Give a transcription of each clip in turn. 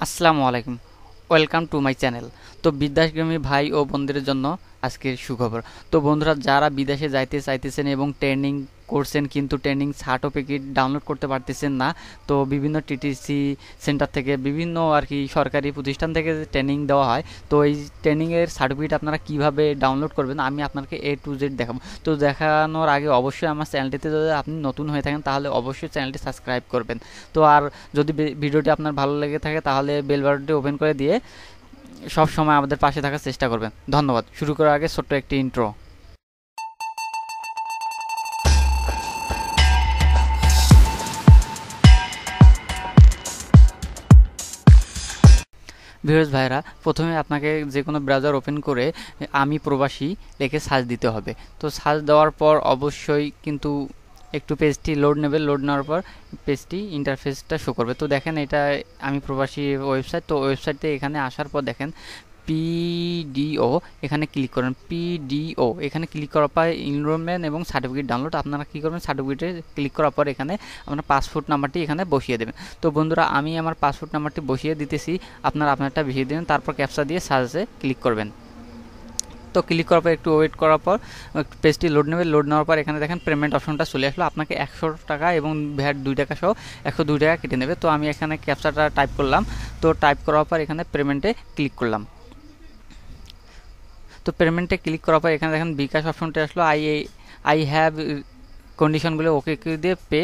আসসালামু আলাইকুম, welcome to my channel. তো বিদেশগামী ভাই ও বোনদের জন্য আজকের সুখবর। তো বন্ধুরা, যারা বিদেশে যাইতে চাইতেছেন এবং ট্রেনিং করছেন কিন্তু ট্রেনিং সার্টিফিকেট ডাউনলোড করতে পারতেছেন না, তো বিভিন্ন টিটিসি সেন্টার থেকে বিভিন্ন আর কি সরকারি প্রতিষ্ঠান থেকে ট্রেনিং দেওয়া হয়। তো এই ট্রেনিংয়ের সার্টিফিকেট আপনারা কিভাবে ডাউনলোড করবেন আমি আপনাকে A to Z দেখাবো। তো দেখানোর আগে অবশ্যই আমার চ্যানেলটিতে যদি আপনি নতুন হয়ে থাকেন তাহলে অবশ্যই চ্যানেলটি সাবস্ক্রাইব করবেন। তো আর যদি ভিডিওটি আপনার ভালো লেগে থাকে তাহলে বেল বাটনটি ওপেন করে দিয়ে সব সময় আমাদের পাশে থাকার চেষ্টা করবেন। ধন্যবাদ। শুরু করার আগে ছোট্ট একটি ইন্ট্রো। ভিউয়ার্স ভাইরা, প্রথমে আপনাকে যে কোনো ব্রাউজার ওপেন করে আমি প্রবাসী লিখে সার্চ দিতে হবে। তো সার্চ দেওয়ার পর অবশ্যই কিন্তু একটু পেজটি লোড নেবে। লোড নেওয়ার পর পেজটি ইন্টারফেসটা শো করবে। তো দেখেন, এটা আমি প্রবাসী ওয়েবসাইট। তো ওয়েবসাইটে এখানে আসার পর দেখেন পিডিও, এখানে ক্লিক করেন। পিডিও এখানে ক্লিক করার পর এনরোলমেন্ট এবং সার্টিফিকেট ডাউনলোড, আপনারা কী করবেন, সার্টিফিকেটে ক্লিক করার পর এখানে আপনার পাসপোর্ট নাম্বারটি এখানে বসিয়ে দেবেন। তো বন্ধুরা, আমি আমার পাসপোর্ট নাম্বারটি বসিয়ে দিতেছি, আপনারা আপনারটা বসিয়ে দেবেন। তারপর ক্যাপচা দিয়ে সার্চে ক্লিক করবেন। তো ক্লিক করার পর একটু ওয়েট করার পর পেজটি লোড নেবে। লোড নেওয়ার পর এখানে দেখেন পেমেন্ট অপশনটা চলে আসলো। আপনাকে 100 টাকা এবং ভ্যাট 2 টাকা সহ 102 টাকা কেটে নেবে। তো আমি এখানে ক্যাপচাটা টাইপ করলাম। তো টাইপ করার পর এখানে পেমেন্টে ক্লিক করলাম। তো পেমেন্টে ক্লিক করার পর এখানে দেখেন বিকাশ অপশনটা আসলো। আই হ্যাভ কন্ডিশনগুলো ওকে দিয়ে পে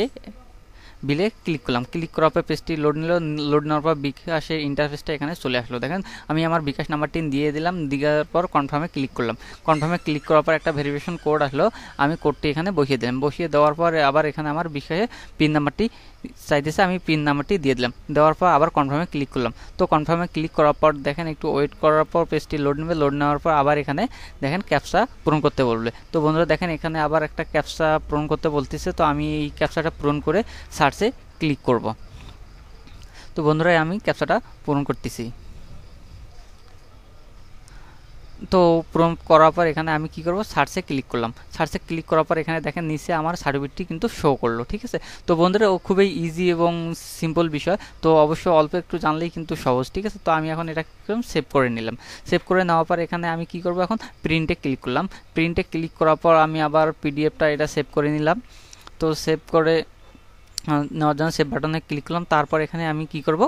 বিলে ক্লিক করলাম। ক্লিক করার পর পেজটি লোড নিল। লোড নেওয়ার পর বিকাশের ইন্টারফেসটা এখানে চলে আসলো। দেখেন, আমি আমার বিকাশ নাম্বারটি দিয়ে দিলাম। দেওয়ার পর কনফার্মে ক্লিক করলাম। কনফার্মে ক্লিক করার পর একটা ভেরিফিকেশন কোড আসলো, আমি কোডটি এখানে বসিয়ে দিলাম। বসিয়ে দেওয়ার পর আবার এখানে আমার বিকাশে পিন নাম্বারটি চাইতেছে, আমি পিন নাম্বারটি দিয়ে দিলাম। দেওয়ার পর আবার কনফার্মে ক্লিক করলাম। তো কনফার্মে ক্লিক করার পর দেখেন একটু ওয়েট করার পর পেজটি লোড নেবে। লোড নেওয়ার পর আবার এখানে দেখেন ক্যাপচা পূরণ করতে বলবে। তো বন্ধুরা দেখেন, এখানে আবার একটা ক্যাপচা পূরণ করতে বলতেছে। তো আমি এই ক্যাপচাটা পূরণ করে সার্চে ক্লিক করব। তো বন্ধুরা, আমি ক্যাপচাটা পূরণ করতেছি। তো পূরণ করার পর এখানে আমি কি করব, সার্চে ক্লিক করলাম। সার্চে ক্লিক করার পর এখানে দেখেন নিচে আমার সার্টিফিকেটটি কিন্তু শো করলো। ঠিক আছে। তো বন্ধুরা, খুবই ইজি এবং সিম্পল বিষয়। তো অবশ্যই অল্প একটু জানলেই কিন্তু সহজ। ঠিক আছে। তো আমি এখন এটা সেভ করে নিলাম। সেভ করে নেওয়ার পর এখানে আমি কি করব, এখন প্রিন্টে ক্লিক করলাম। প্রিন্টে ক্লিক করার পর আমি আবার পিডিএফটা এটা সেভ করে নিলাম। তো সেভ করে নেওয়ার জন্য সেভ বাটনে ক্লিক করলাম। তারপর এখানে আমি কি করব,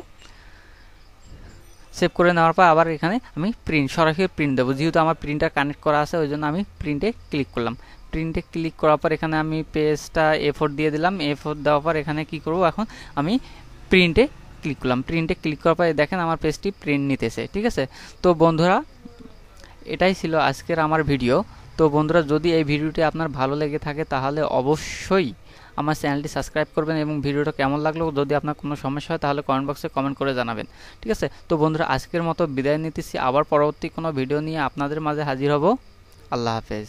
সেভ করে নেওয়ার পর আবার এখানে আমি সরাসরি প্রিন্ট দেবো। যেহেতু আমার প্রিন্টার কানেক্ট করা আছে ওই জন্য আমি প্রিন্টে ক্লিক করলাম। প্রিন্টে ক্লিক করার পর এখানে আমি পেজটা A4 দিয়ে দিলাম। A4 দেওয়ার পর এখানে কি করব, এখন আমি প্রিন্টে ক্লিক করলাম। প্রিন্টে ক্লিক করার পর দেখেন আমার পেজটি প্রিন্ট নিতেছে। ঠিক আছে। তো বন্ধুরা, এটাই ছিল আজকের আমার ভিডিও। তো বন্ধুরা, যদি এই ভিডিওটি আপনার ভালো লেগে থাকে তাহলে অবশ্যই আমার চ্যানেলটি সাবস্ক্রাইব করবেন এবং ভিডিওটা কেমন লাগলো, যদি আপনার কোনো সমস্যা হয় তাহলে কমেন্ট বক্সে কমেন্ট করে জানাবেন। ঠিক আছে। তো বন্ধুরা, আজকের মতো বিদায় নিতেছি। আবার পরবর্তী কোনো ভিডিও নিয়ে আপনাদের মাঝে হাজির হব। আল্লাহ হাফেজ।